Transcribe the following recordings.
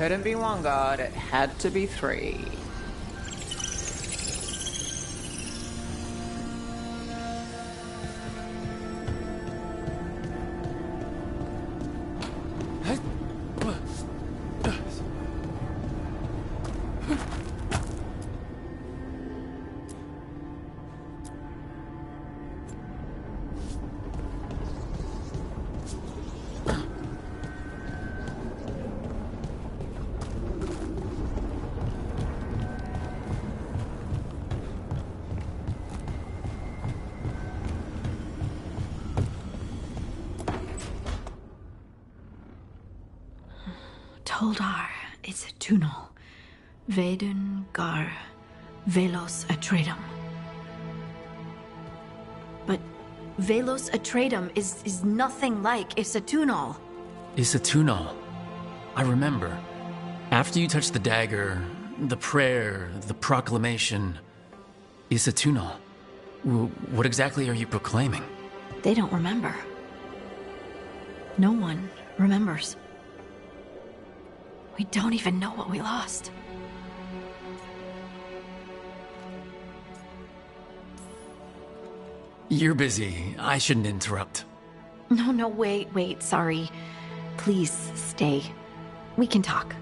couldn't be one god, it had to be three. Toldar is a Tunal. Veilguard, Velos Atreidim. But Velos Atreidim is nothing like Isatunal. Isatunal. I remember. After you touched the dagger, the prayer, the proclamation. Isatunal. What exactly are you proclaiming? They don't remember. No one remembers. We don't even know what we lost. You're busy. I shouldn't interrupt. No, wait, sorry. Please stay. We can talk.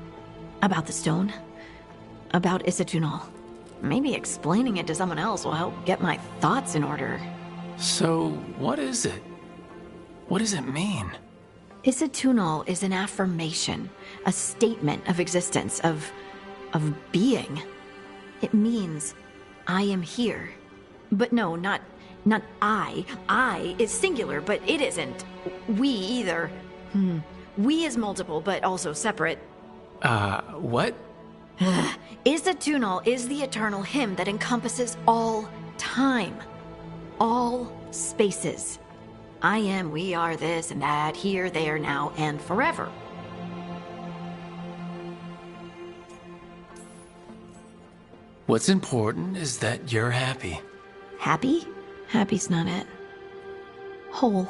About the stone. About Isatunal. Maybe explaining it to someone else will help get my thoughts in order. So, what is it? What does it mean? Isatunal is an affirmation, a statement of existence, of being. It means, I am here. But no, not I. I is singular, but it isn't. We either. We is multiple, but also separate. What? Isatunal is the eternal hymn that encompasses all time. All spaces. I am, we are, this and that, here, there, now, and forever. What's important is that you're happy. Happy? Happy's not it. Whole.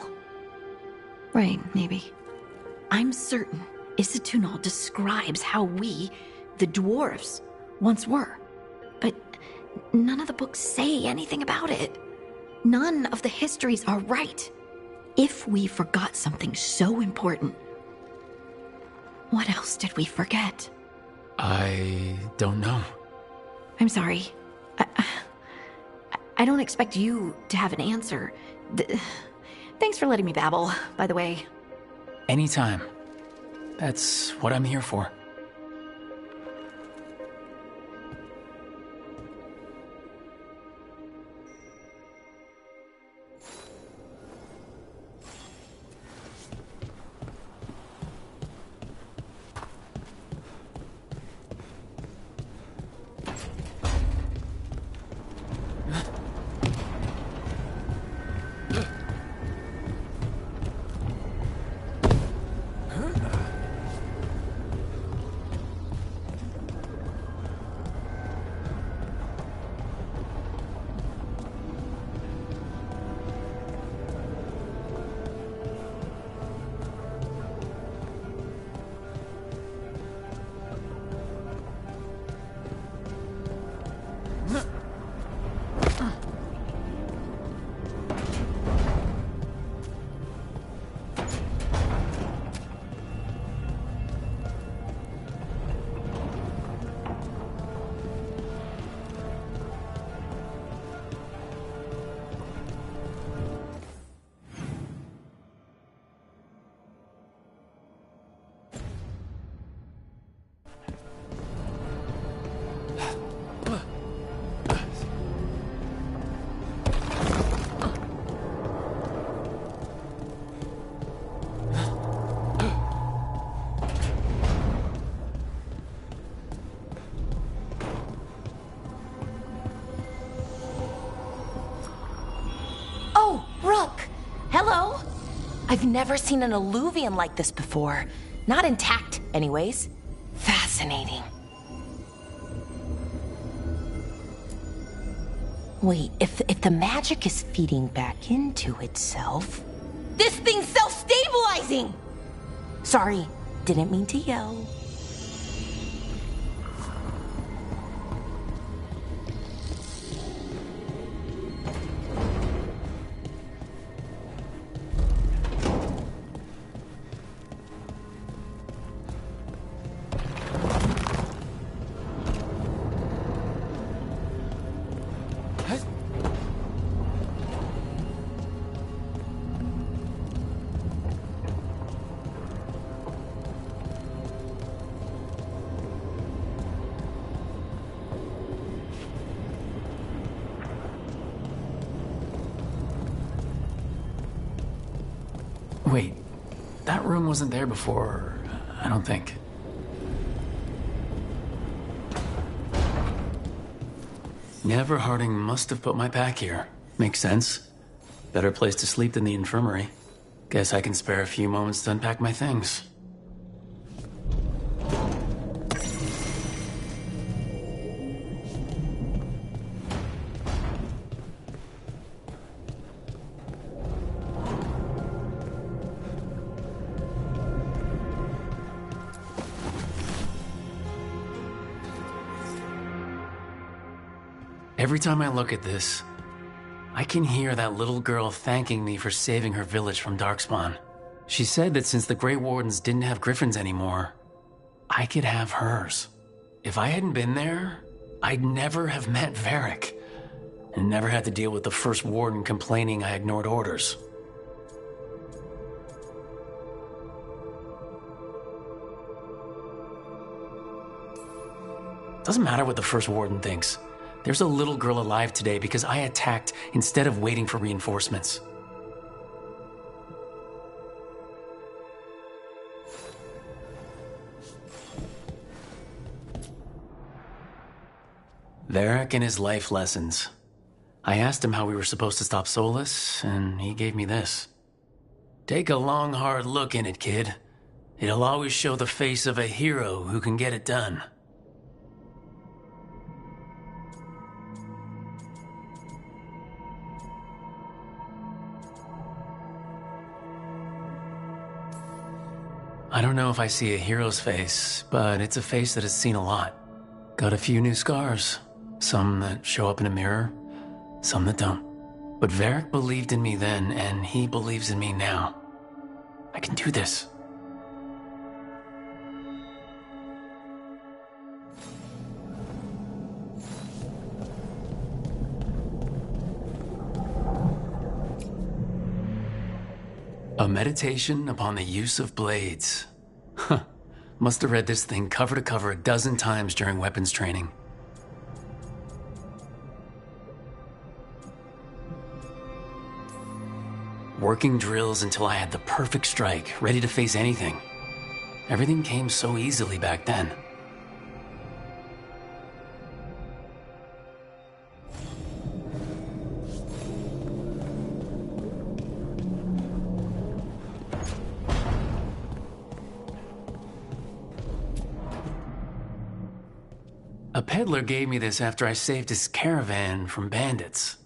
Right, maybe. I'm certain Isatunal describes how we, the dwarves, once were. But none of the books say anything about it. None of the histories are right. If we forgot something so important, what else did we forget? I don't know. I'm sorry. I don't expect you to have an answer. Thanks for letting me babble, by the way. Anytime. That's what I'm here for. Hello? I've never seen an alluvium like this before. Not intact, anyways. Fascinating. Wait, if the magic is feeding back into itself... This thing's self-stabilizing! Sorry, didn't mean to yell. room wasn't there before, I don't think. Never Harding must have put my pack here. Makes sense. Better place to sleep than the infirmary. Guess I can spare a few moments to unpack my things. Every time I look at this, I can hear that little girl thanking me for saving her village from Darkspawn. She said that since the Grey Wardens didn't have griffins anymore, I could have hers. If I hadn't been there, I'd never have met Varric, and never had to deal with the first warden complaining I ignored orders. Doesn't matter what the first warden thinks. There's a little girl alive today because I attacked instead of waiting for reinforcements. Varric and his life lessons. I asked him how we were supposed to stop Solus, and he gave me this. Take a long, hard look in it, kid. It'll always show the face of a hero who can get it done. I don't know if I see a hero's face, but it's a face that has seen a lot. Got a few new scars. Some that show up in a mirror, some that don't. But Varric believed in me then, and he believes in me now. I can do this. A meditation upon the use of blades. Huh. Must have read this thing cover to cover a dozen times during weapons training. Working drills until I had the perfect strike, ready to face anything. Everything came so easily back then. A peddler gave me this after I saved his caravan from bandits.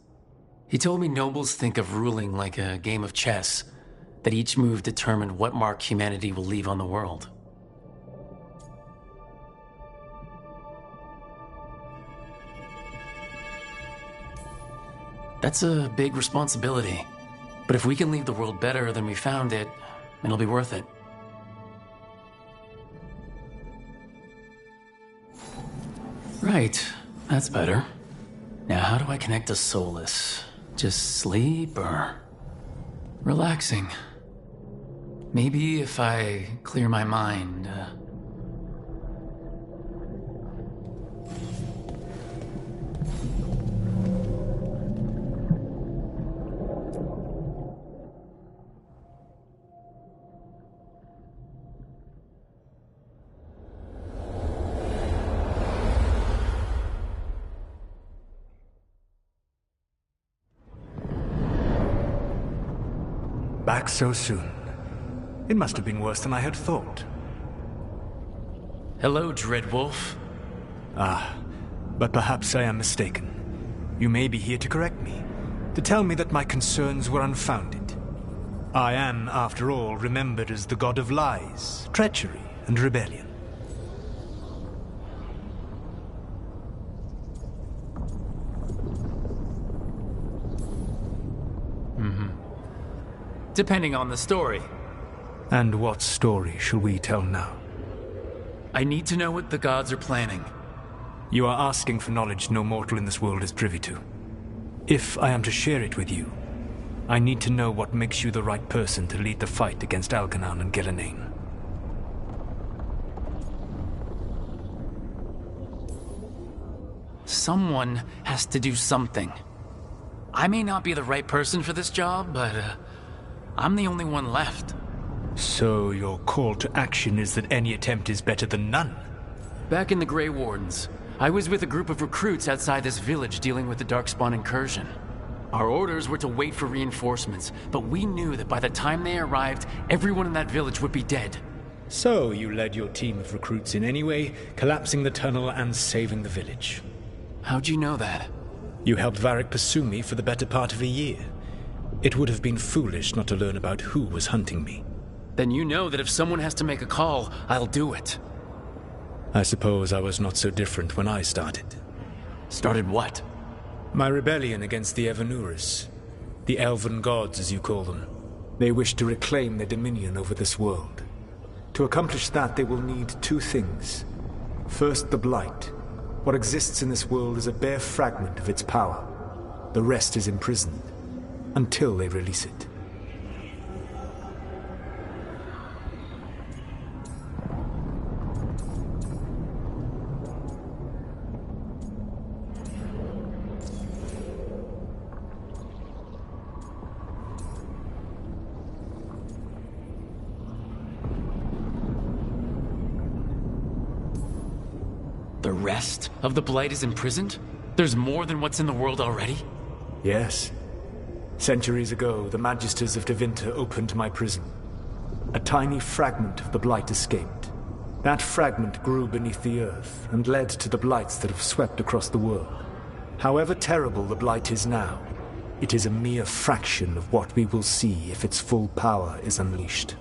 He told me nobles think of ruling like a game of chess, that each move determined what mark humanity will leave on the world. That's a big responsibility, but if we can leave the world better than we found it, it'll be worth it. Right, that's better. Now how do I connect to Solus? Just sleep or relaxing? Maybe if I clear my mind. Back so soon. It must have been worse than I had thought. Hello, Dreadwolf. Ah, but perhaps I am mistaken. You may be here to correct me, to tell me that my concerns were unfounded. I am, after all, remembered as the god of lies, treachery, and rebellion. Depending on the story. And what story shall we tell now? I need to know what the gods are planning. You are asking for knowledge no mortal in this world is privy to. If I am to share it with you, I need to know what makes you the right person to lead the fight against Algernon and Gillenane. Someone has to do something. I may not be the right person for this job, but I'm the only one left. So your call to action is that any attempt is better than none? Back in the Grey Wardens, I was with a group of recruits outside this village dealing with the Darkspawn incursion. Our orders were to wait for reinforcements, but we knew that by the time they arrived, everyone in that village would be dead. So you led your team of recruits in any way, collapsing the tunnel and saving the village. How'd you know that? You helped Varric pursue me for the better part of a year. It would have been foolish not to learn about who was hunting me. Then you know that if someone has to make a call, I'll do it. I suppose I was not so different when I started. Started what? My rebellion against the Evanuris. The Elven Gods, as you call them. They wish to reclaim their dominion over this world. To accomplish that, they will need two things. First, the Blight. What exists in this world is a bare fragment of its power. The rest is imprisoned, until they release it. The rest of the Blight is imprisoned? There's more than what's in the world already? Yes. Centuries ago, the Magisters of Tevinter opened my prison. A tiny fragment of the Blight escaped. That fragment grew beneath the earth and led to the Blights that have swept across the world. However terrible the Blight is now, it is a mere fraction of what we will see if its full power is unleashed.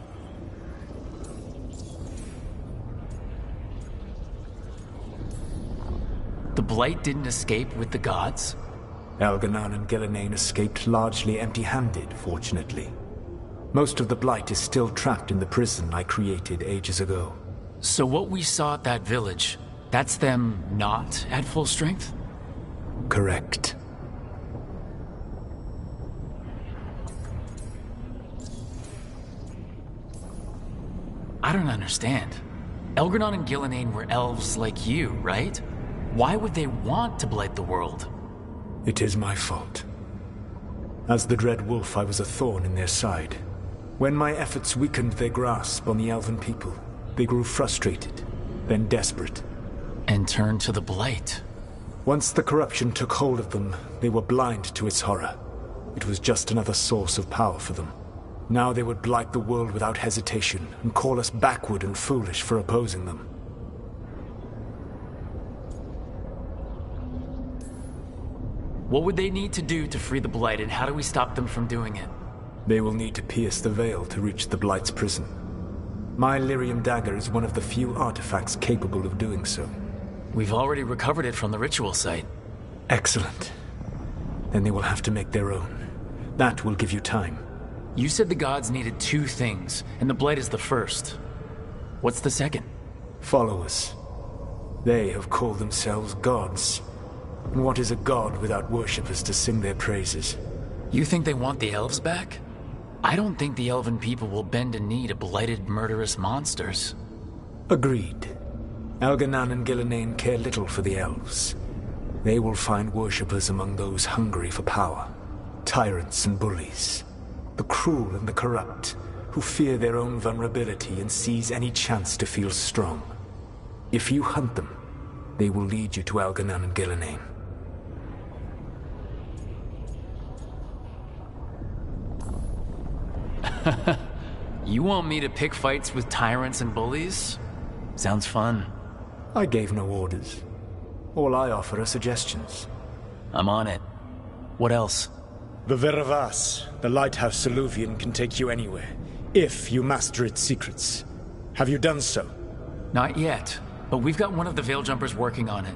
The Blight didn't escape with the gods? Elganan and Gillenane escaped largely empty-handed, fortunately. Most of the Blight is still trapped in the prison I created ages ago. So what we saw at that village, that's them not at full strength? Correct. I don't understand. Elganon and Gillenane were elves like you, right? Why would they want to blight the world? It is my fault. As the Dread Wolf, I was a thorn in their side. When my efforts weakened their grasp on the Elven people, they grew frustrated, then desperate. And turned to the Blight. Once the corruption took hold of them, they were blind to its horror. It was just another source of power for them. Now they would blight the world without hesitation, and call us backward and foolish for opposing them. What would they need to do to free the Blight, and how do we stop them from doing it? They will need to pierce the veil to reach the Blight's prison. My Lyrium dagger is one of the few artifacts capable of doing so. We've already recovered it from the ritual site. Excellent. Then they will have to make their own. That will give you time. You said the gods needed two things, and the Blight is the first. What's the second? Followers. They have called themselves gods. And what is a god without worshippers to sing their praises? You think they want the elves back? I don't think the elven people will bend a knee to blighted, murderous monsters. Agreed. Elganan and Gillenane care little for the elves. They will find worshippers among those hungry for power. Tyrants and bullies. The cruel and the corrupt, who fear their own vulnerability and seize any chance to feel strong. If you hunt them, they will lead you to Elganan and Gillenane. You want me to pick fights with tyrants and bullies? Sounds fun. I gave no orders. All I offer are suggestions. I'm on it. What else? The Veravas, the lighthouse Soluvian, can take you anywhere, if you master its secrets. Have you done so? Not yet, but we've got one of the Veil Jumpers working on it.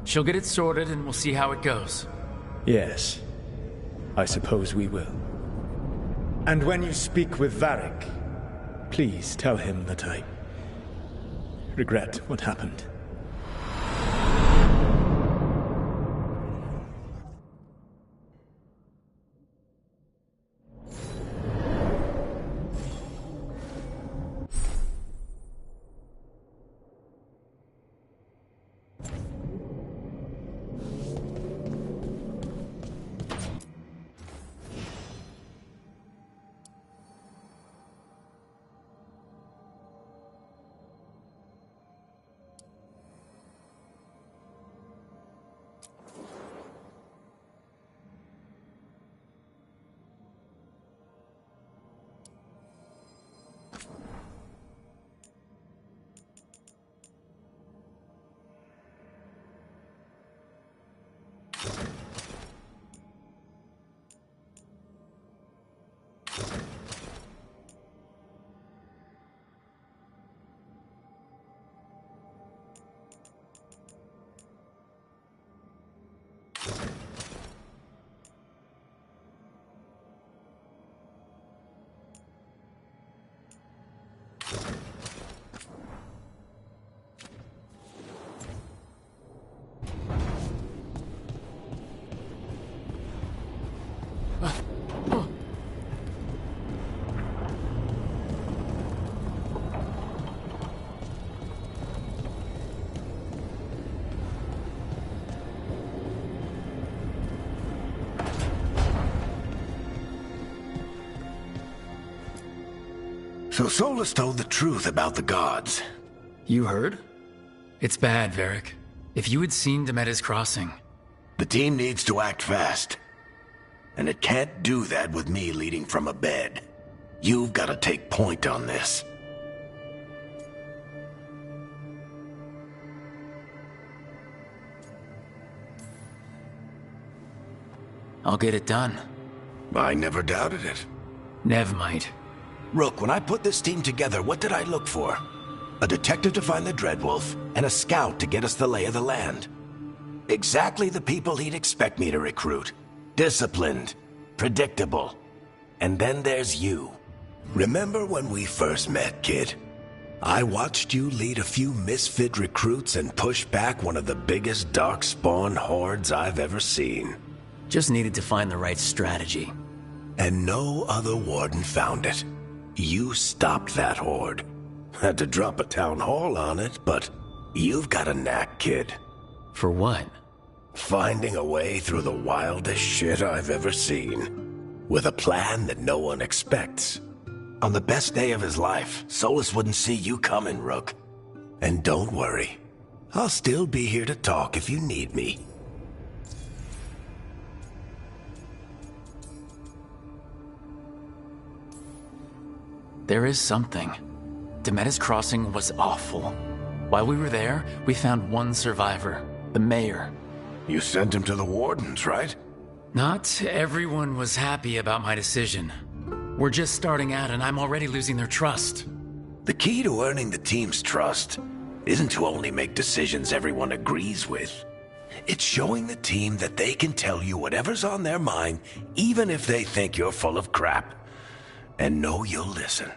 She'll get it sorted and we'll see how it goes. Yes. I suppose we will. And when you speak with Varric, please tell him that I regret what happened. So Solus told the truth about the gods. You heard? It's bad, Varric. If you had seen Demeter's crossing... The team needs to act fast. And it can't do that with me leading from a bed. You've got to take point on this. I'll get it done. I never doubted it. Nev might. Rook, when I put this team together, what did I look for? A detective to find the Dreadwolf, and a scout to get us the lay of the land. Exactly the people he'd expect me to recruit. Disciplined, predictable. And then there's you. Remember when we first met, kid? I watched you lead a few misfit recruits and push back one of the biggest darkspawn hordes I've ever seen. Just needed to find the right strategy. And no other warden found it. You stopped that horde. Had to drop a town hall on it, but you've got a knack, kid. For what? Finding a way through the wildest shit I've ever seen. With a plan that no one expects. On the best day of his life, Solus wouldn't see you coming, Rook. And don't worry. I'll still be here to talk if you need me. There is something. Demeter's crossing was awful. While we were there, we found one survivor, the mayor. You sent him to the wardens, right? Not everyone was happy about my decision. We're just starting out and I'm already losing their trust. The key to earning the team's trust isn't to only make decisions everyone agrees with. It's showing the team that they can tell you whatever's on their mind, even if they think you're full of crap. And know you'll listen.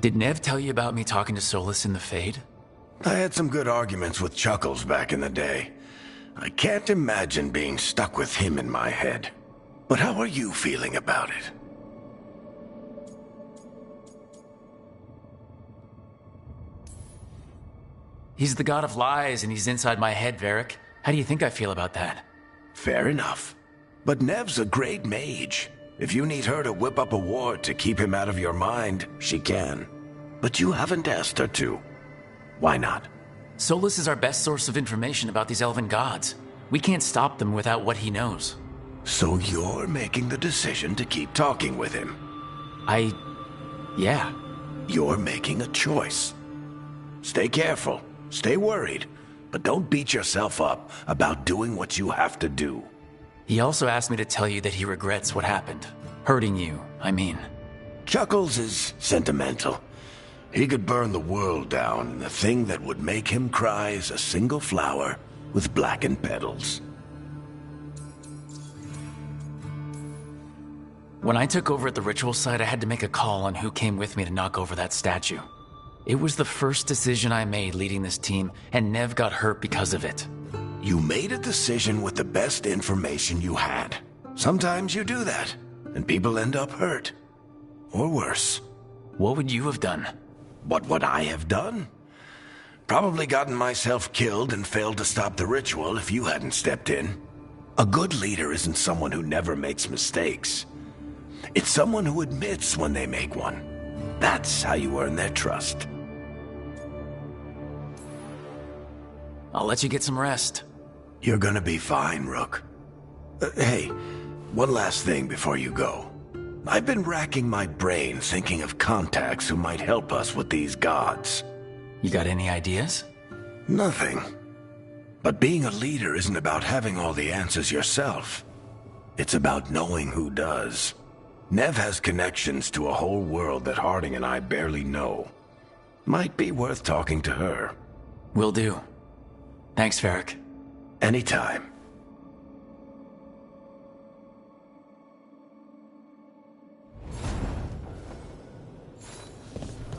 Did Nev tell you about me talking to Solus in the Fade? I had some good arguments with Chuckles back in the day. I can't imagine being stuck with him in my head. But how are you feeling about it? He's the god of lies and he's inside my head, Varric. How do you think I feel about that? Fair enough. But Nev's a great mage. If you need her to whip up a ward to keep him out of your mind, she can. But you haven't asked her to. Why not? Solus is our best source of information about these elven gods. We can't stop them without what he knows. So you're making the decision to keep talking with him? Yeah. You're making a choice. Stay careful, stay worried, but don't beat yourself up about doing what you have to do. He also asked me to tell you that he regrets what happened. Hurting you, I mean. Chuckles is sentimental. He could burn the world down, and the thing that would make him cry is a single flower with blackened petals. When I took over at the ritual site, I had to make a call on who came with me to knock over that statue. It was the first decision I made leading this team, and Nev got hurt because of it. You made a decision with the best information you had. Sometimes you do that, and people end up hurt. Or worse. What would you have done? What would I have done? Probably gotten myself killed and failed to stop the ritual if you hadn't stepped in. A good leader isn't someone who never makes mistakes. It's someone who admits when they make one. That's how you earn their trust. I'll let you get some rest. You're gonna be fine, Rook. Hey, one last thing before you go. I've been racking my brain thinking of contacts who might help us with these gods. You got any ideas? Nothing. But being a leader isn't about having all the answers yourself. It's about knowing who does. Nev has connections to a whole world that Harding and I barely know. Might be worth talking to her. Will do. Thanks, Varric. Anytime.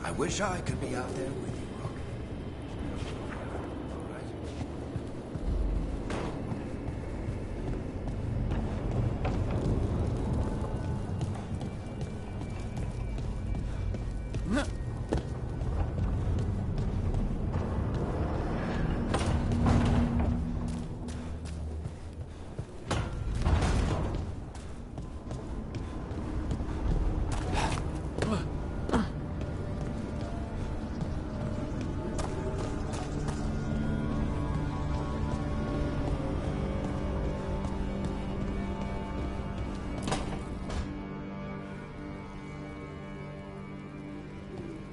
I wish I could be out there with you, Rook.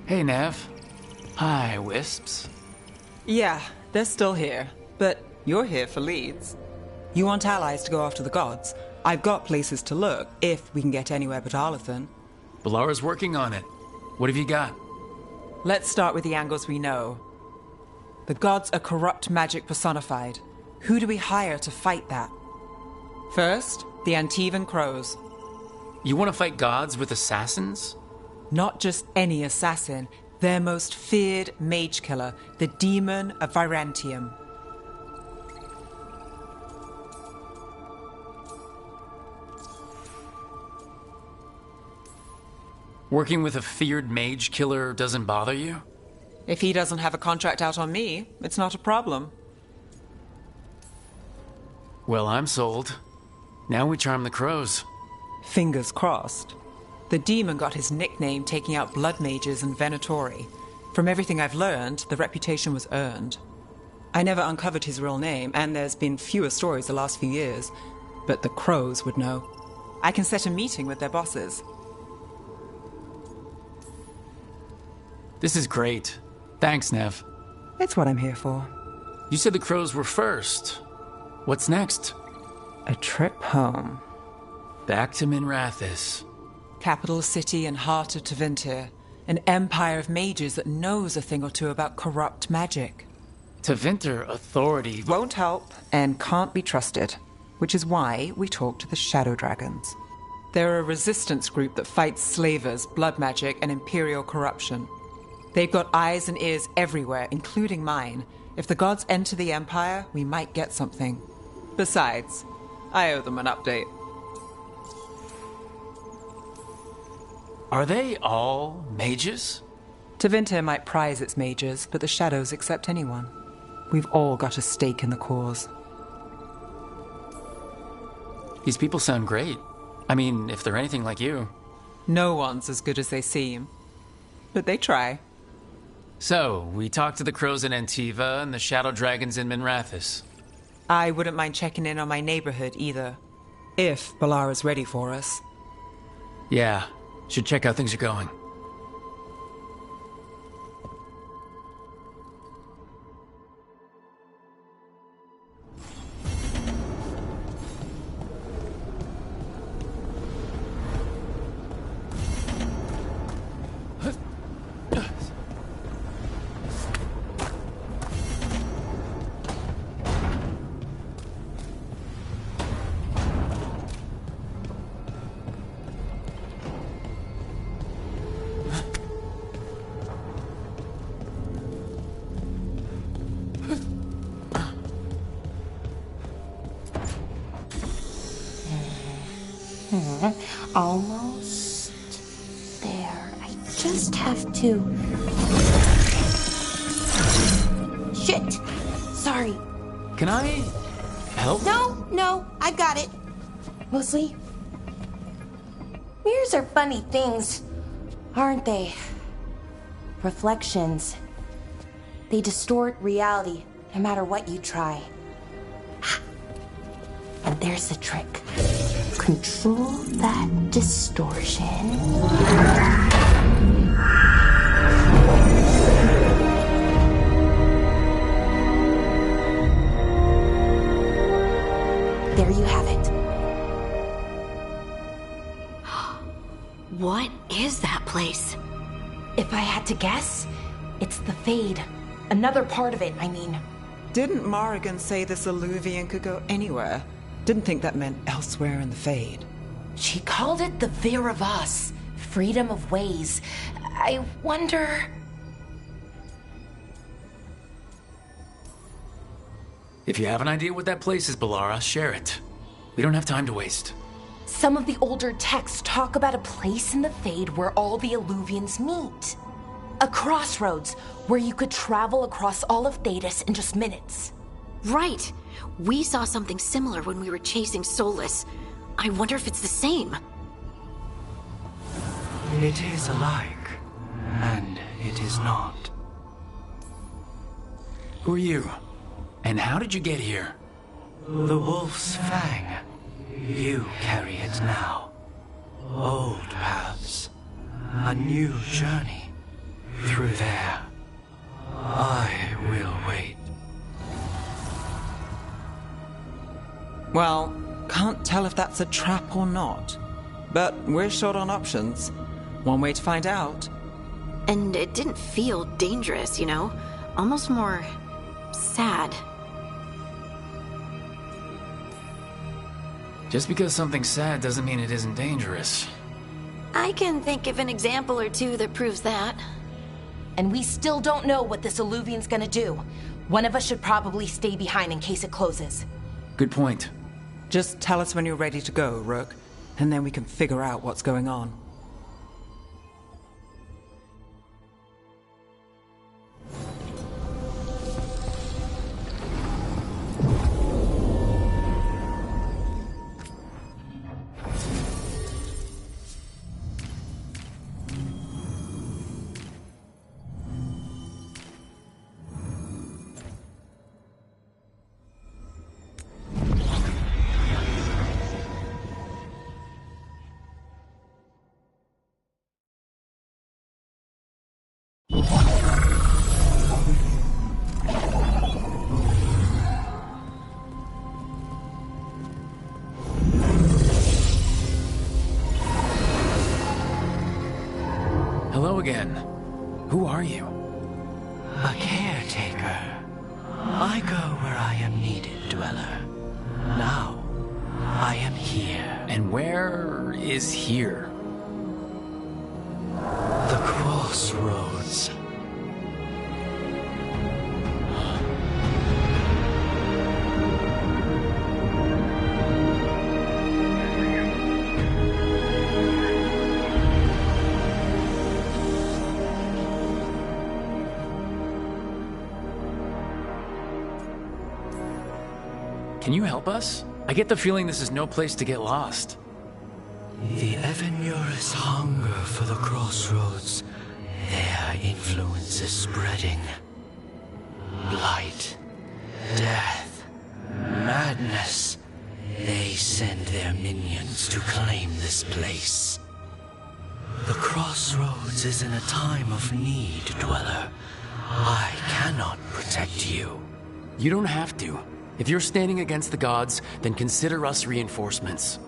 Hey, Nev. Hi, Wisps. Yeah, they're still here. But you're here for leads. You want allies to go after the gods? I've got places to look, if we can get anywhere but Arlathan. Balara's working on it. What have you got? Let's start with the angles we know. The gods are corrupt magic personified. Who do we hire to fight that? First, the Antivan Crows. You want to fight gods with assassins? Not just any assassin, their most feared mage killer, the Demon of Virantium. Working with a feared mage killer doesn't bother you? If he doesn't have a contract out on me, it's not a problem. Well, I'm sold. Now we charm the crows. Fingers crossed. The demon got his nickname taking out blood mages and Venatori. From everything I've learned, the reputation was earned. I never uncovered his real name, and there's been fewer stories the last few years, but the crows would know. I can set a meeting with their bosses. This is great. Thanks, Nev. It's what I'm here for. You said the crows were first. What's next? A trip home. Back to Minrathous. Capital city and heart of Tevinter. An empire of mages that knows a thing or two about corrupt magic. Tevinter authority Won't help and can't be trusted, which is why we talk to the Shadow Dragons. They're a resistance group that fights slavers, blood magic, and imperial corruption. They've got eyes and ears everywhere, including mine. If the gods enter the Empire, we might get something. Besides, I owe them an update. Are they all mages? Tevinter might prize its mages, but the Shadows accept anyone. We've all got a stake in the cause. These people sound great. I mean, if they're anything like you. No one's as good as they seem. But they try. So, we talked to the crows in Antiva and the shadow dragons in Minrathous. I wouldn't mind checking in on my neighborhood either. If Balara's ready for us. Yeah, should check how things are going. Almost there. I just have to... Shit! Sorry. Can I help? No, I got it. Mostly, mirrors are funny things, aren't they? Reflections. They distort reality, no matter what you try. And there's the trick. Control that distortion. There you have it. What is that place? If I had to guess, it's the Fade. Another part of it, I mean. Didn't Morrigan say this Illuvian could go anywhere? Didn't think that meant elsewhere in the Fade. She called it the Vir of Us, freedom of ways. I wonder... If you have an idea what that place is, Balara, share it. We don't have time to waste. Some of the older texts talk about a place in the Fade where all the Illuvians meet. A crossroads where you could travel across all of Thedas in just minutes. Right. We saw something similar when we were chasing Solus. I wonder if it's the same. It is alike, and it is not. Who are you? And how did you get here? The Wolf's Fang. You carry it now. Old paths. A new journey. through there. I will wait. Well, can't tell if that's a trap or not. But we're short on options. One way to find out. And it didn't feel dangerous, you know? Almost more sad. Just because something's sad doesn't mean it isn't dangerous. I can think of an example or two that proves that. And we still don't know what this Alluvian's gonna do. One of us should probably stay behind in case it closes. Good point. Just tell us when you're ready to go, Rook, and then we can figure out what's going on. Hello again. Who are you? A caretaker. I go where I am needed, Dweller. Now, I am here. And where is here? The crossroads. Can you help us? I get the feeling this is no place to get lost. The Evanurus hunger for the crossroads. Their influence is spreading. Blight, death, madness. They send their minions to claim this place. The crossroads is in a time of need, Dweller. I cannot protect you. You don't have to. If you're standing against the gods, then consider us reinforcements.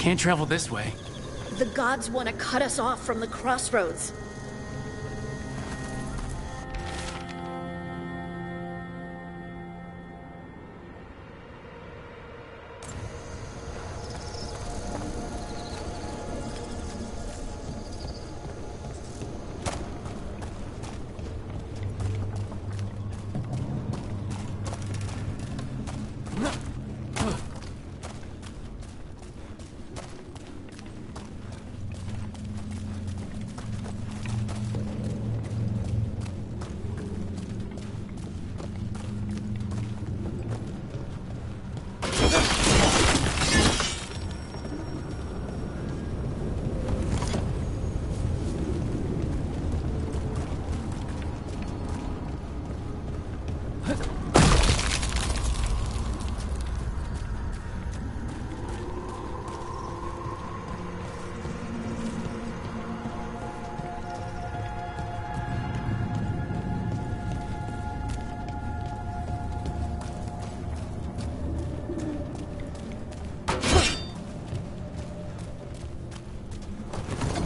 Can't travel this way. The gods want to cut us off from the crossroads.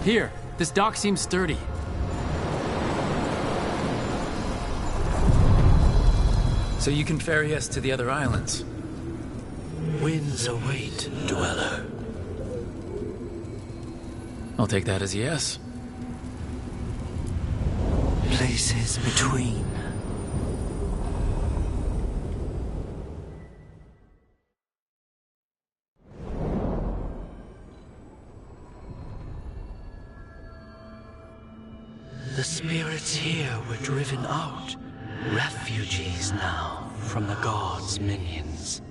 Here, this dock seems sturdy. So you can ferry us to the other islands. Winds await, Dweller. I'll take that as a yes. Places between. knights here were driven out. Refugees now from the gods' minions.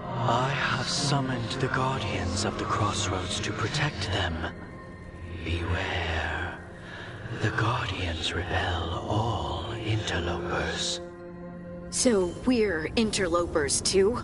I have summoned the guardians of the crossroads to protect them. Beware. The guardians repel all interlopers. So we're interlopers too?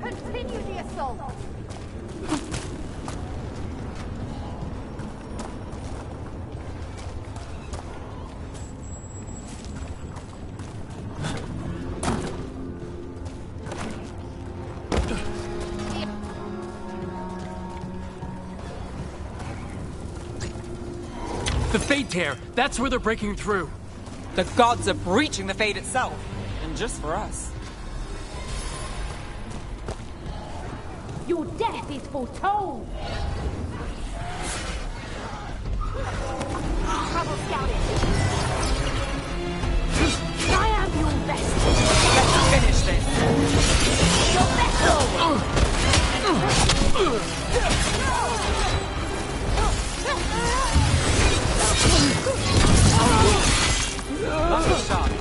Continue the assault! The Fade Tear! That's where they're breaking through! The gods are breaching the Fade itself. And just for us. Your death is foretold! Trouble scouting! I am your vessel! Let's finish this! Your vessel! Lucky shot.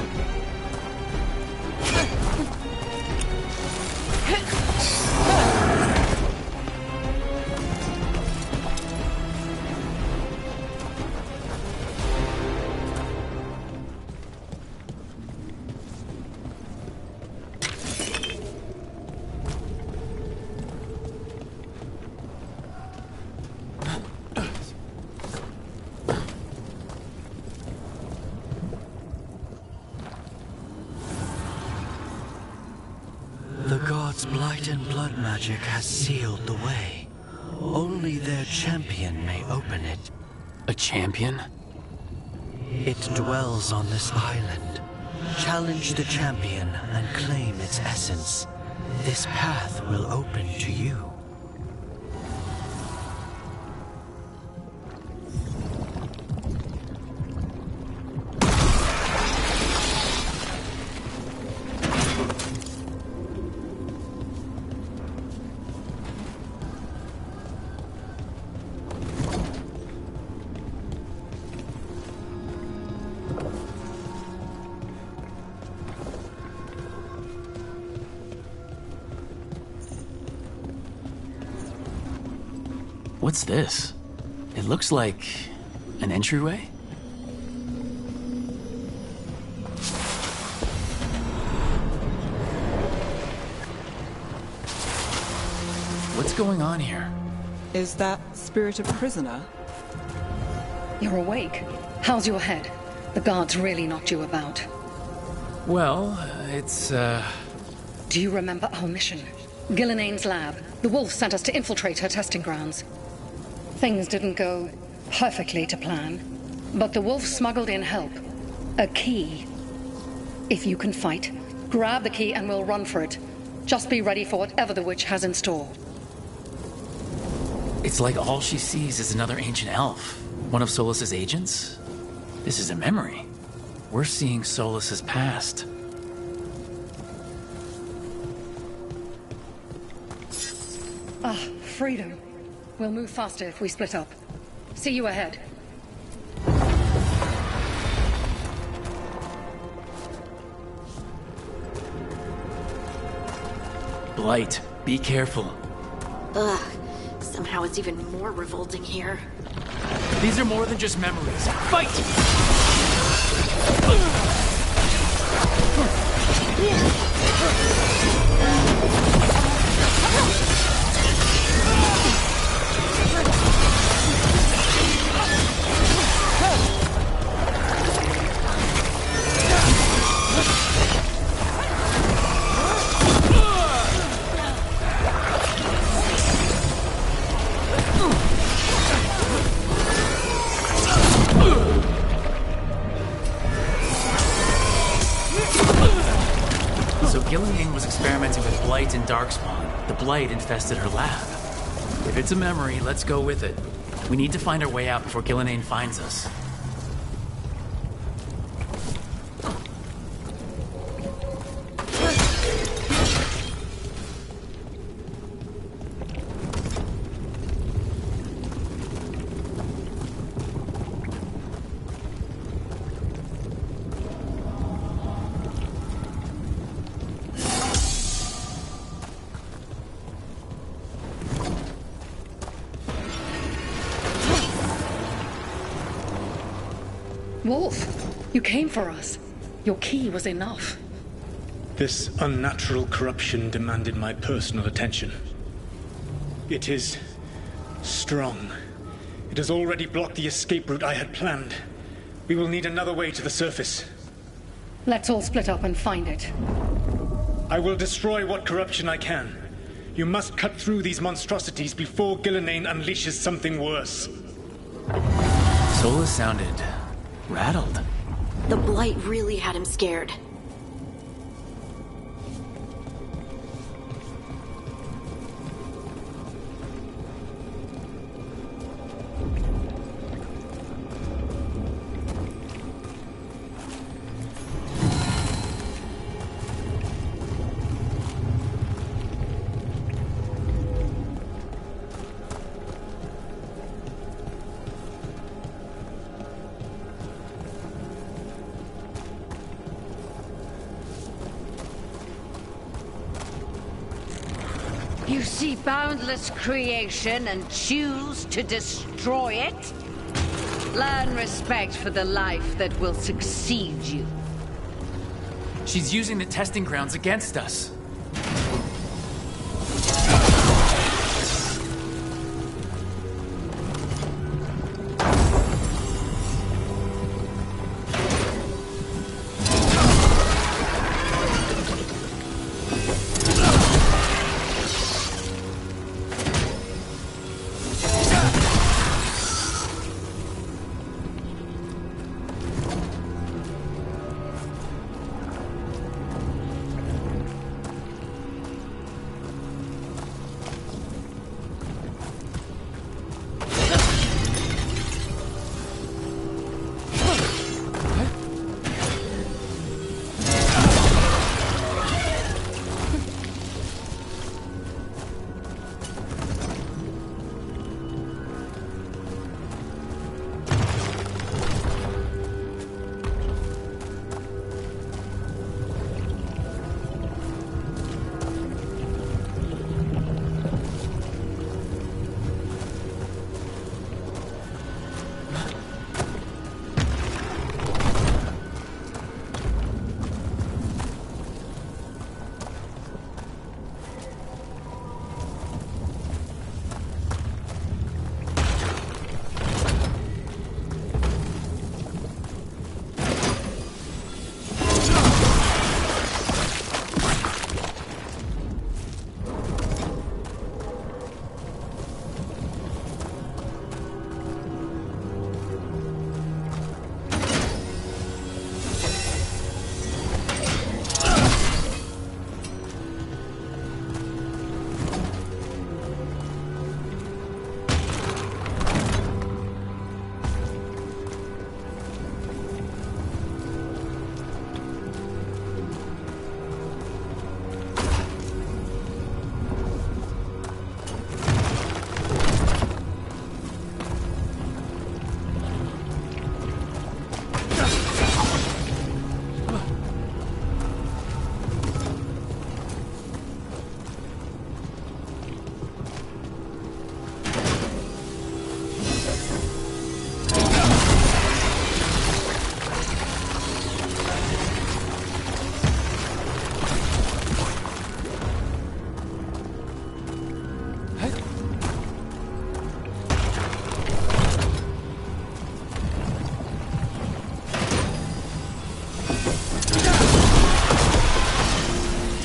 The gods' blight and blood magic has sealed the way. Only their champion may open it. A champion? It dwells on this island. Challenge the champion and claim its essence. This path will open to you. What's this? It looks like an entryway? What's going on here? Is that spirit a prisoner? You're awake. How's your head? The guards really knocked you about. Well, it's, Do you remember our mission? Gillenane's lab. The wolf sent us to infiltrate her testing grounds. Things didn't go perfectly to plan, but the wolf smuggled in help. A key. If you can fight, grab the key and we'll run for it. Just be ready for whatever the witch has in store. It's like all she sees is another ancient elf. One of Solus's agents? This is a memory. We're seeing Solus's past. Ah, freedom. We'll move faster if we split up. See you ahead. Blight, be careful. Ugh. Somehow it's even more revolting here. These are more than just memories. Fight! Blight and Darkspawn. The Blight infested her lab. If it's a memory, let's go with it. We need to find our way out before Gillenane finds us. Wolf, you came for us. Your key was enough. This unnatural corruption demanded my personal attention. It is strong. It has already blocked the escape route I had planned. We will need another way to the surface. Let's all split up and find it. I will destroy what corruption I can. You must cut through these monstrosities before Gillenane unleashes something worse. Solus sounded rattled. The Blight really had him scared. You see boundless creation and choose to destroy it? Learn respect for the life that will succeed you. She's using the testing grounds against us.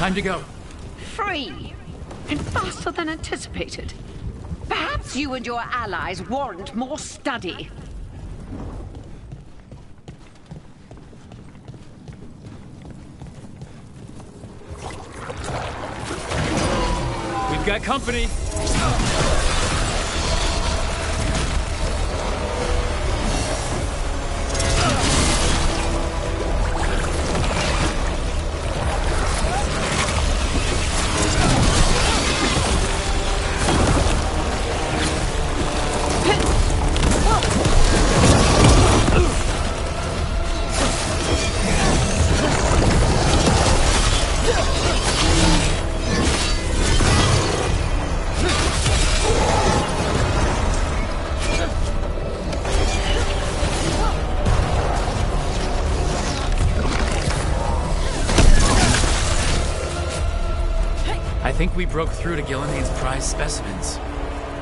Time to go. Free! And faster than anticipated. Perhaps you and your allies warrant more study. got company. I think we broke through to Gillenane's prize specimens.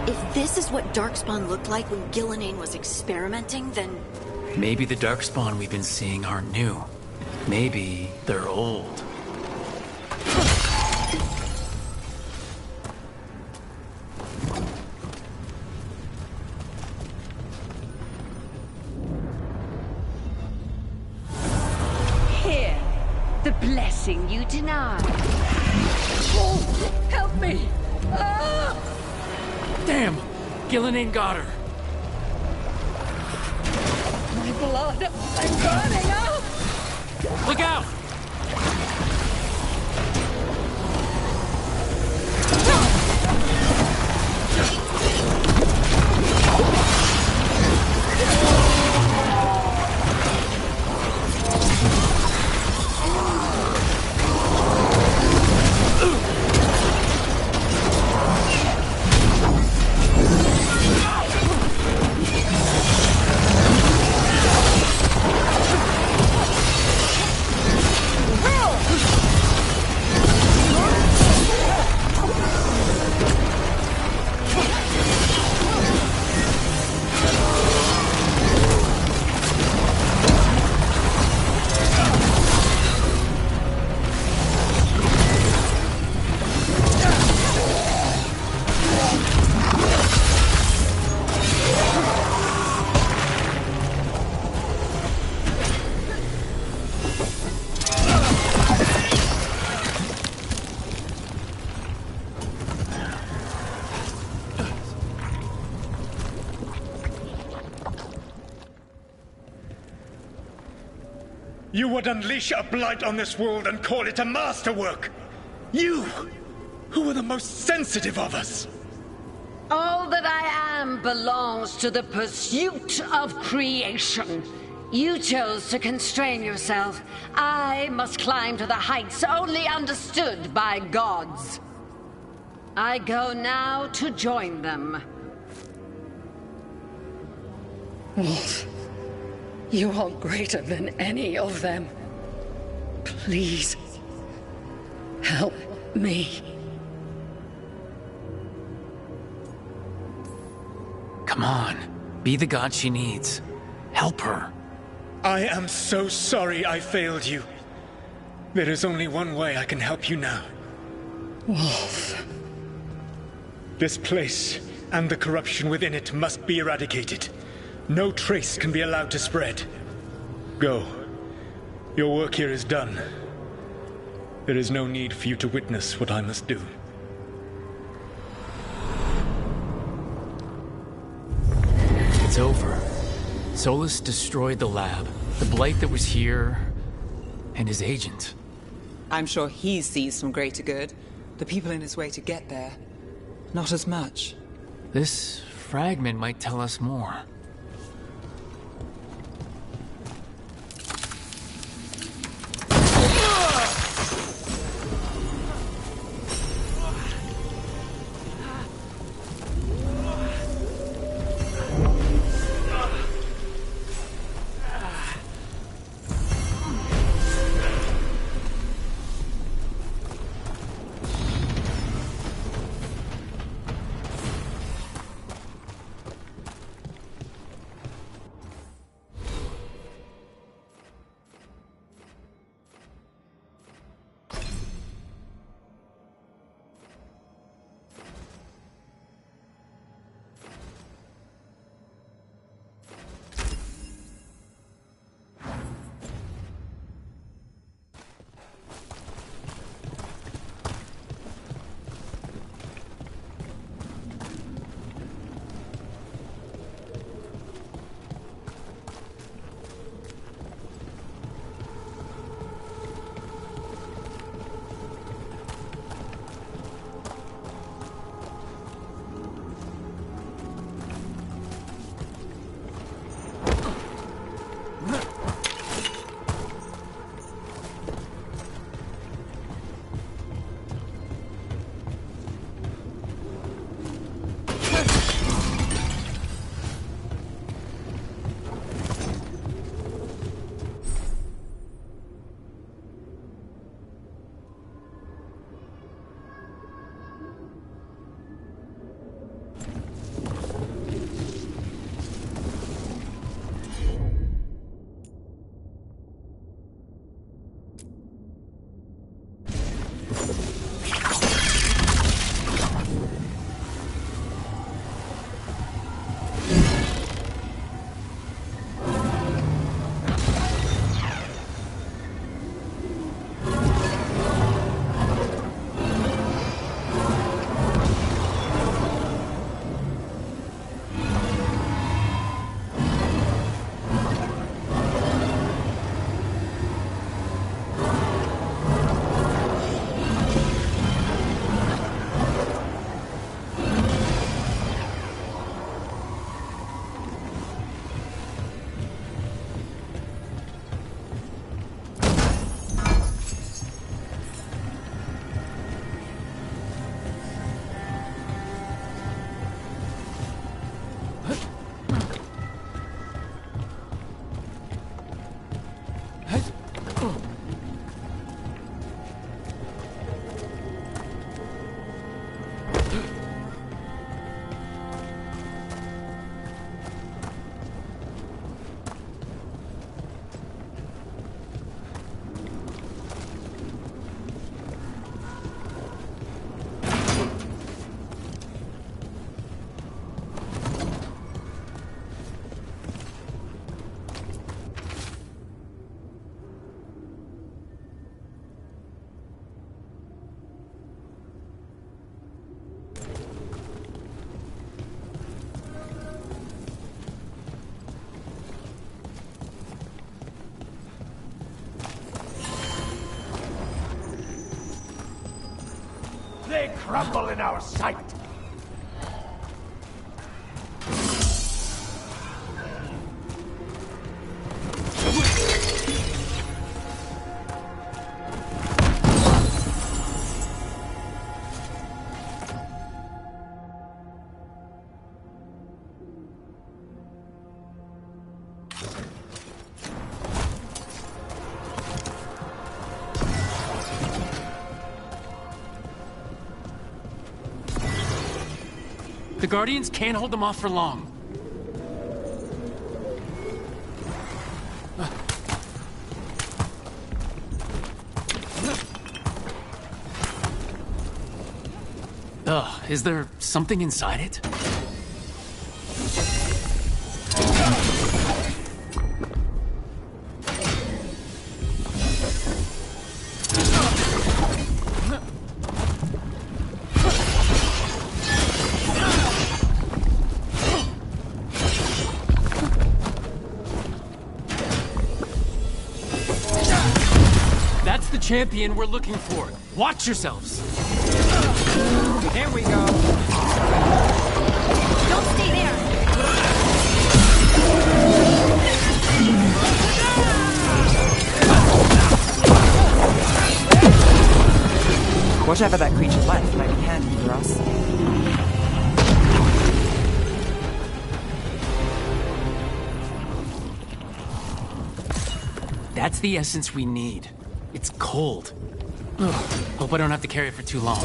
If this is what Darkspawn looked like when Gillenane was experimenting, then... Maybe the Darkspawn we've been seeing aren't new. Maybe they're old. Here, the blessing you denied. Oh, help me! Ah! Damn! Gillenane got her! My blood! I'm burning up! Look out! You would unleash a blight on this world and call it a masterwork! You, who were the most sensitive of us! All that I am belongs to the pursuit of creation. You chose to constrain yourself. I must climb to the heights only understood by gods. I go now to join them. Wolf, you are greater than any of them. Please, help me. Come on. Be the god she needs. Help her. I am so sorry I failed you. There is only one way I can help you now. Wolf. This place and the corruption within it must be eradicated. No trace can be allowed to spread. Go. Your work here is done. There is no need for you to witness what I must do. It's over. Solus destroyed the lab, the blight that was here, and his agent. I'm sure he sees some greater good. The people in his way to get there, not as much. This fragment might tell us more. They crumble in our sight. The Guardians can't hold them off for long. Ugh, is there something inside it? That's the champion we're looking for. Watch yourselves. Here we go. Don't stay there! Whatever that creature left might be handy for us. That's the essence we need. It's cold. Ugh, hope I don't have to carry it for too long.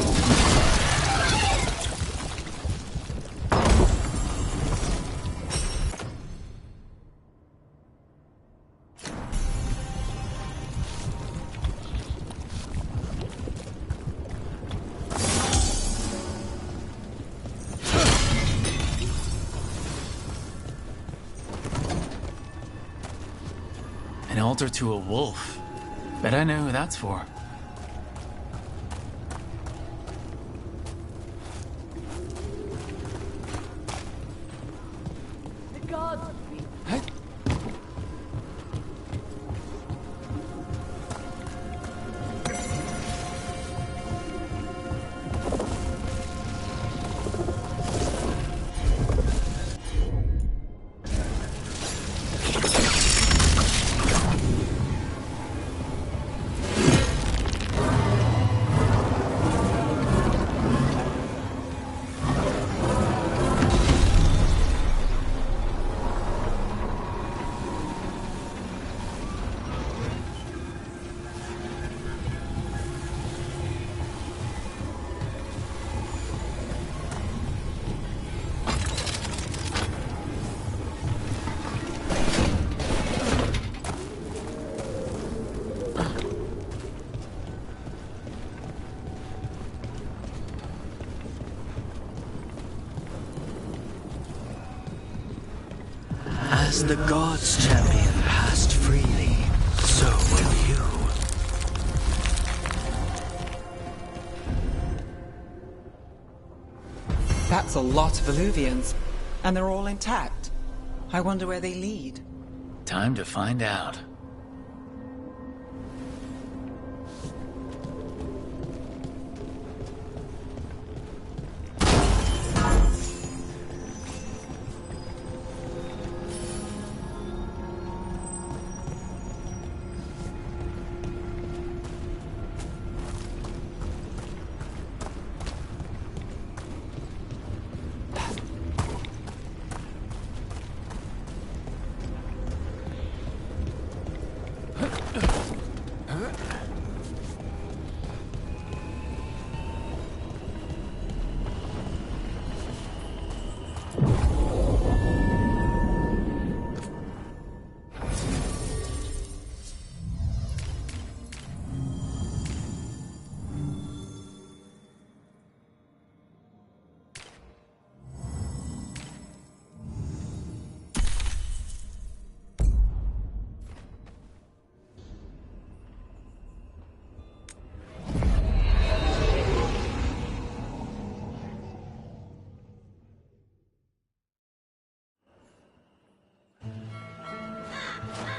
An altar to a wolf. Bet I know who that's for. The gods! As the gods' champion passed freely, so will you. That's a lot of Illuvians, and they're all intact. I wonder where they lead. Time to find out.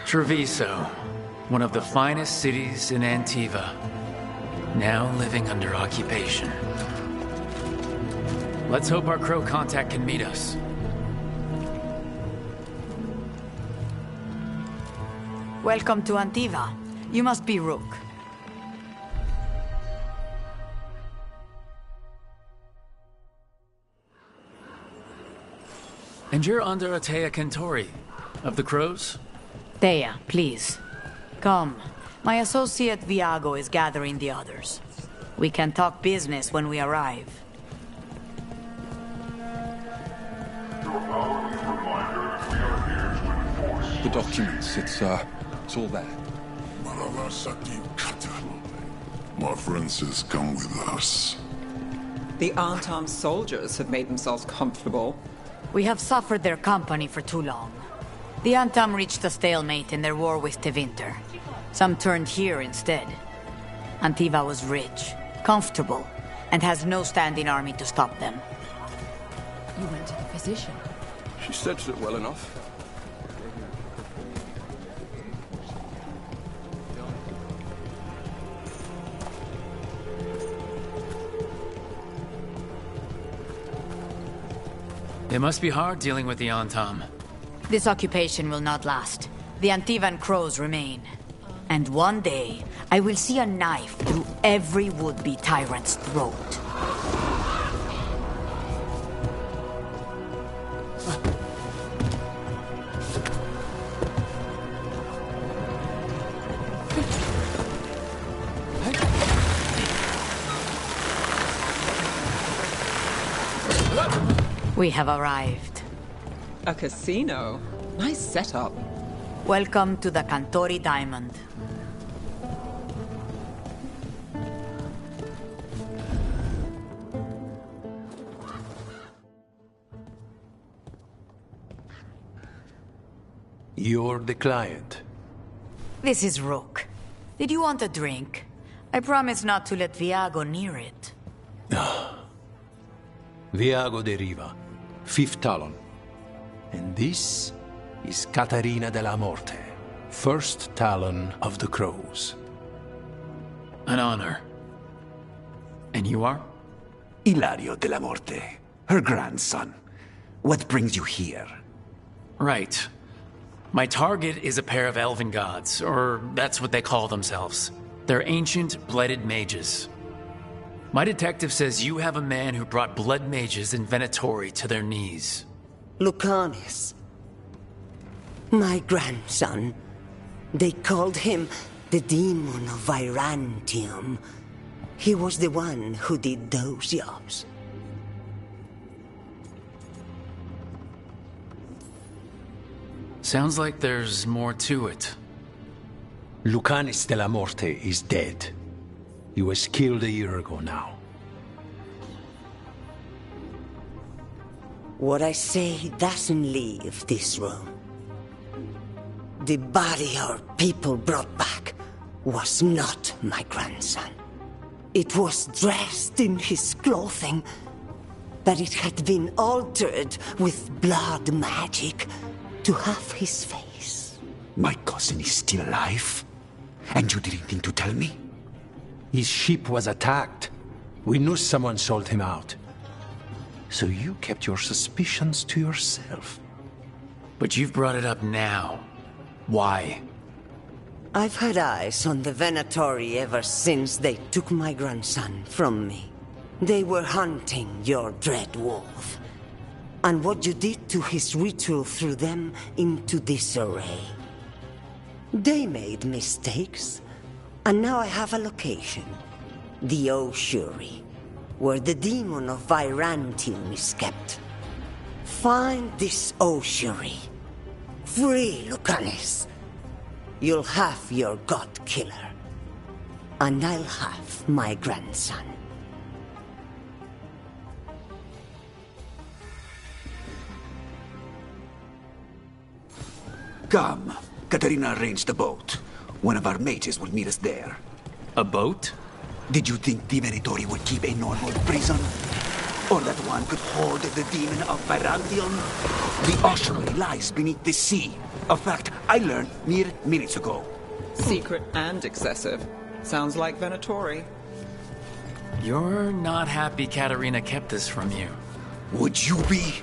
Treviso, one of the finest cities in Antiva, now living under occupation. Let's hope our crow contact can meet us. Welcome to Antiva. You must be Rook. And you're under Atea Kentori, of the Crows? Thea, please. Come. My associate Viago is gathering the others. We can talk business when we arrive. The documents, it's all there. My friend says come with us. The Antam soldiers have made themselves comfortable. We have suffered their company for too long. The Antam reached a stalemate in their war with Tevinter. Some turned here instead. Antiva was rich, comfortable, and has no standing army to stop them. You went to the physician. She stretched it well enough. It must be hard dealing with the Antam. This occupation will not last. The Antivan crows remain. And one day, I will see a knife through every would-be tyrant's throat. We have arrived. A casino? Nice setup. Welcome to the Cantori Diamond. You're the client. This is Rook. Did you want a drink? I promise not to let Viago near it. Viago de Riva, 5th Talon. And this is Caterina de la Morte, 1st Talon of the Crows. An honor. And you are? Ilario de la Morte, her grandson. What brings you here? Right. My target is a pair of elven gods, or that's what they call themselves. They're ancient, blooded mages. My detective says you have a man who brought blood mages in Venatori to their knees. Lucanis. My grandson. They called him the Demon of Virantium. He was the one who did those jobs. Sounds like there's more to it. Lucanis de la Morte is dead. He was killed a year ago now. What I say doesn't leave this room. The body our people brought back was not my grandson. It was dressed in his clothing, but it had been altered with blood magic to have his face. My cousin is still alive? And you didn't think to tell me? His ship was attacked. We knew someone sold him out. So you kept your suspicions to yourself. But you've brought it up now. Why? I've had eyes on the Venatori ever since they took my grandson from me. They were hunting your dread wolf. And what you did to his ritual threw them into disarray. They made mistakes, and now I have a location. The Ossuary, where the demon of Virantium is kept. Find this Ossuary. Free Lucanis. You'll have your god killer. And I'll have my grandson. Come. Katerina arranged the boat. One of our mages will meet us there. A boat? Did you think the Venatori would keep a normal prison? Or that one could hold the demon of Virantium? The ossuary lies beneath the sea. A fact I learned mere minutes ago. Secret and excessive. Sounds like Venatori. You're not happy Katerina kept this from you. Would you be?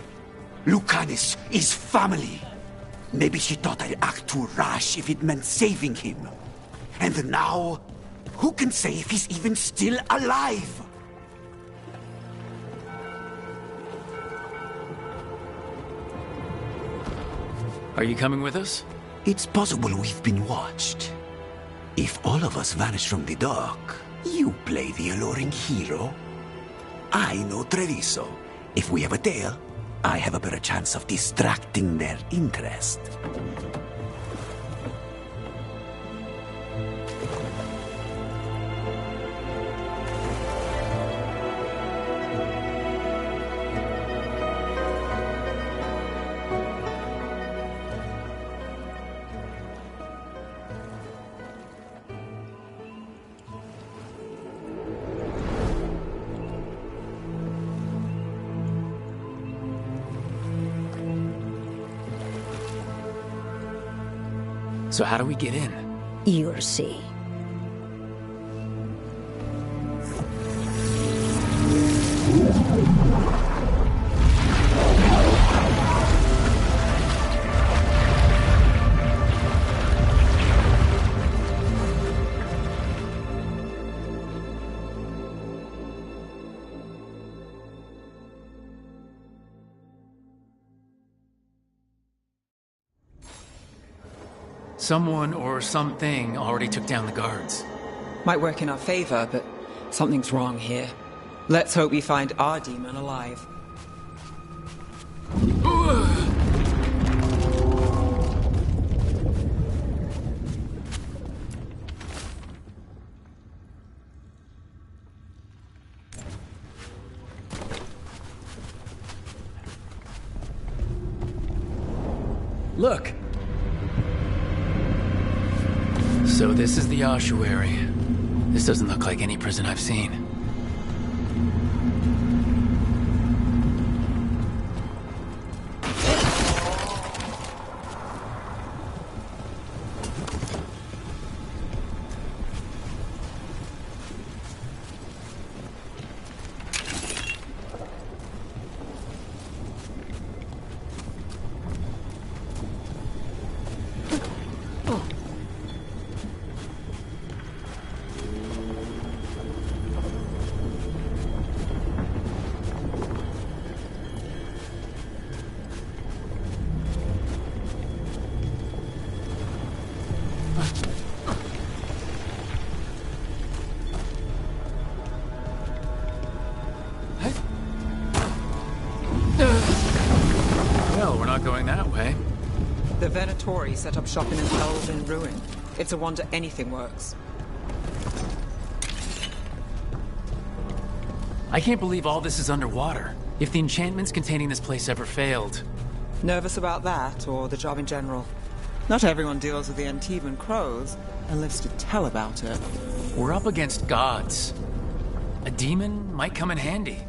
Lucanus is family. Maybe she thought I'd act too rash if it meant saving him. And now, who can say if he's even still alive? Are you coming with us? It's possible we've been watched. If all of us vanish from the dock, you play the alluring hero. I know Treviso. If we have a tail, I have a better chance of distracting their interest. So how do we get in? You'll see. Someone or something already took down the guards. Might work in our favor, but something's wrong here. Let's hope we find our demon alive. Look! So this is the ossuary. This doesn't look like any prison I've seen. Well, we're not going that way. The Venatori set up shop in an elven ruin. It's a wonder anything works. I can't believe all this is underwater. If the enchantments containing this place ever failed... Nervous about that, or the job in general? Not everyone deals with the Antivan crows and lives to tell about it. We're up against gods. A demon might come in handy.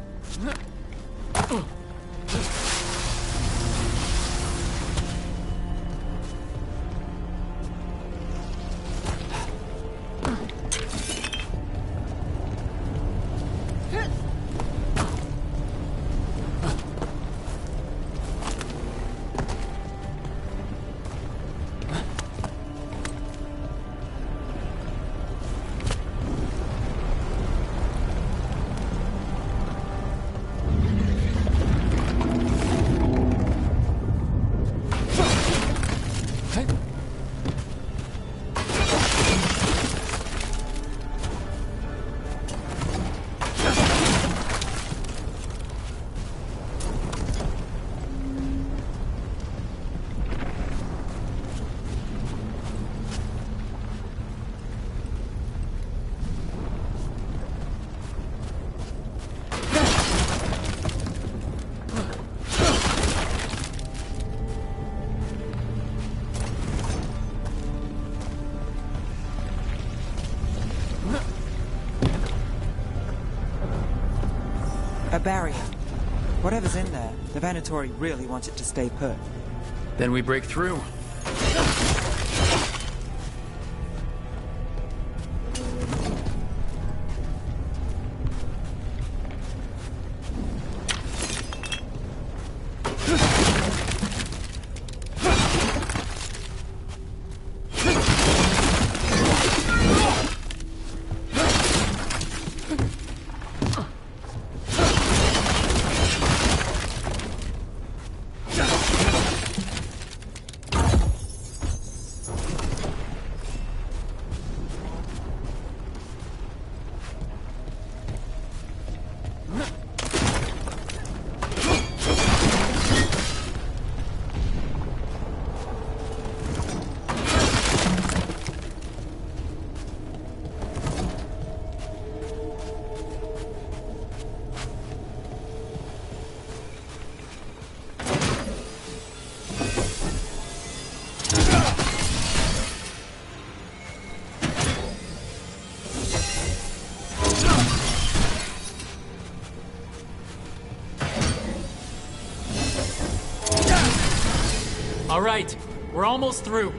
A barrier. Whatever's in there, the Venatori really want it to stay put. Then we break through. All right, we're almost through.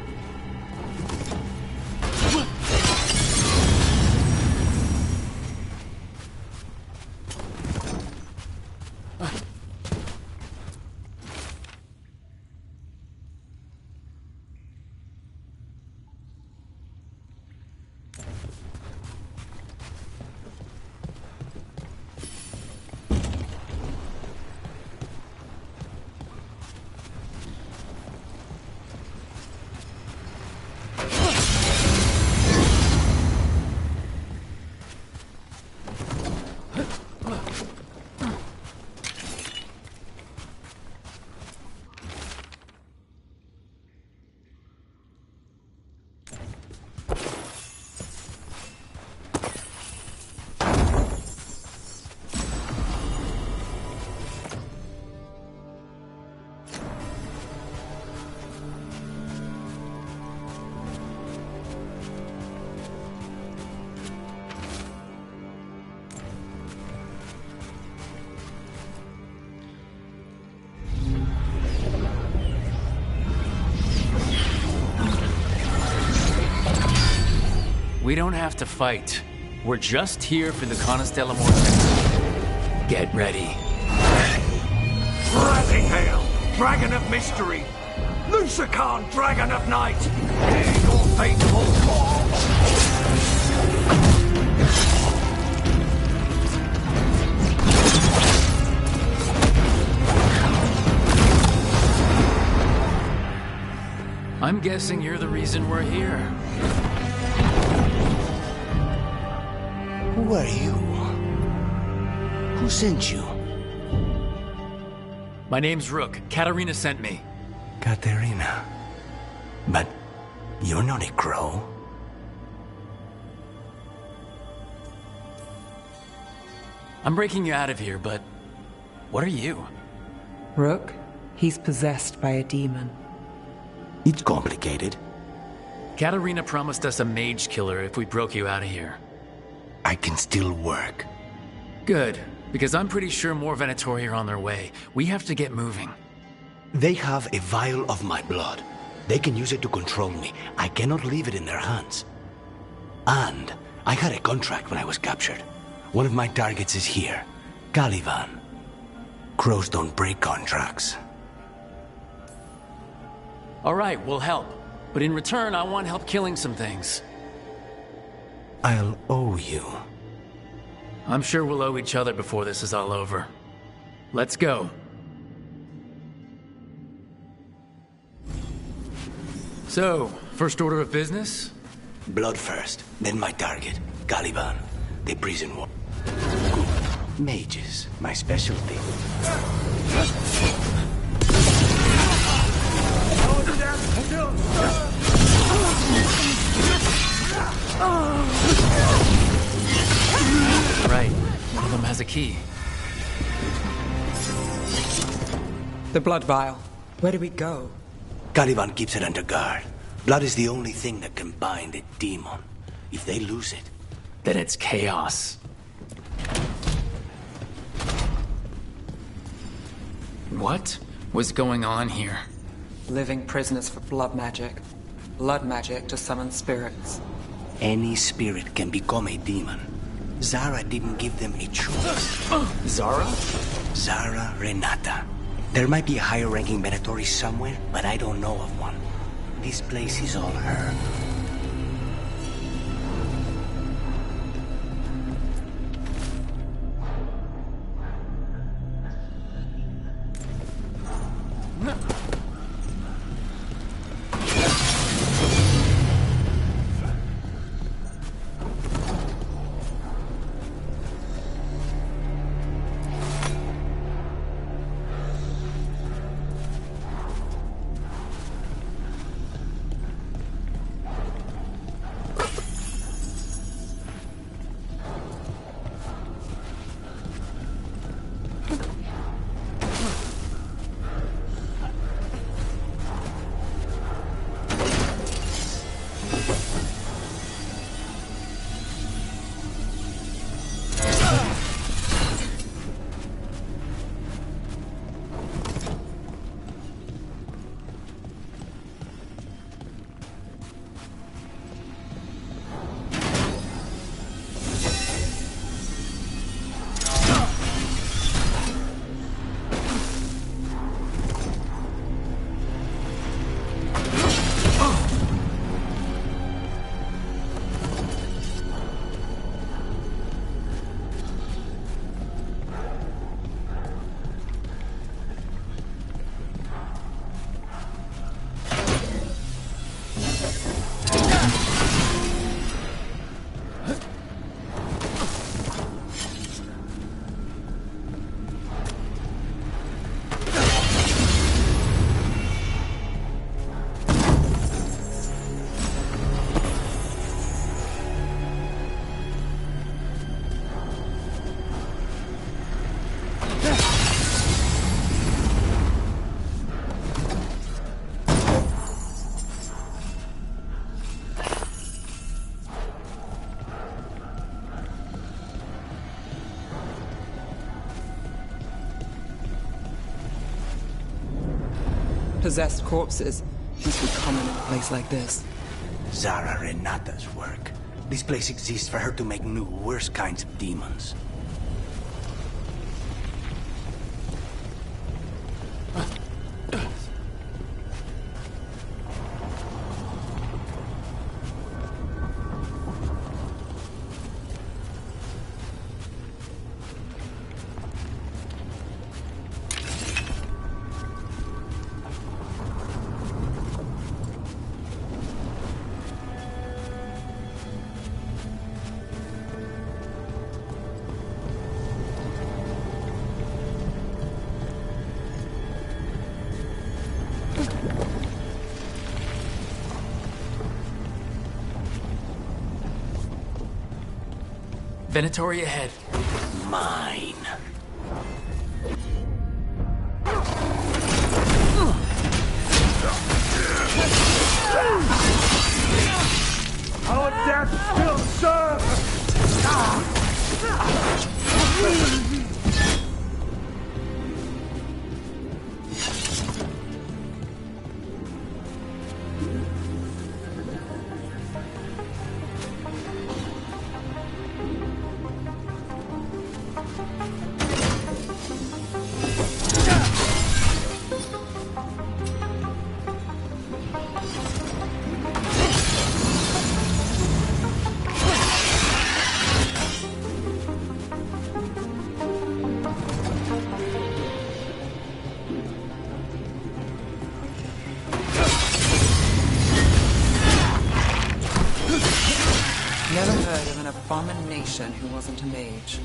We don't have to fight. We're just here for the Conestella Morte. Get ready. Rising Hail, Dragon of Mystery! Lucican, Dragon of Night! Hear your faithful call! I'm guessing you're the reason we're here. Who are you? Who sent you? My name's Rook. Katarina sent me. Katerina. But you're not a crow. I'm breaking you out of here, but what are you? Rook, he's possessed by a demon. It's complicated. Katarina promised us a mage killer if we broke you out of here. I can still work. Good, because I'm pretty sure more Venatori are on their way. We have to get moving. They have a vial of my blood. They can use it to control me. I cannot leave it in their hands. And I had a contract when I was captured. One of my targets is here, Caliban. Crows don't break contracts. All right, we'll help. But in return, I want help killing some things. I'll owe you. I'm sure we'll owe each other before this is all over. Let's go. So, first order of business? Blood first, then my target, Caliban, the prison wall. Mages, my specialty. Right, one of them has a key. The blood vial. Where do we go? Caliban keeps it under guard. Blood is the only thing that can bind a demon. If they lose it, then it's chaos. What was going on here? Living prisoners for blood magic. Blood magic to summon spirits. Any spirit can become a demon. Zara didn't give them a choice. Zara? Zara Renata. There might be a higher-ranking Venatori somewhere, but I don't know of one. This place is all her. Possessed corpses must be common in a place like this. Zara Renata's work. This place exists for her to make new, worse kinds of demons. Venatori ahead. Mine. Our death still serves! Never heard of an abomination who wasn't a mage.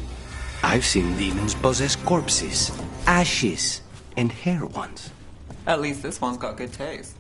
I've seen demons possess corpses, ashes, and hair ones. At least this one's got good taste.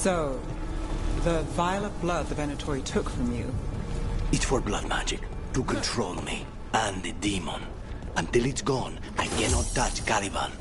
So, the vial of blood the Venatori took from you... It's for blood magic, to control me, and the demon. Until it's gone, I cannot touch Caliban.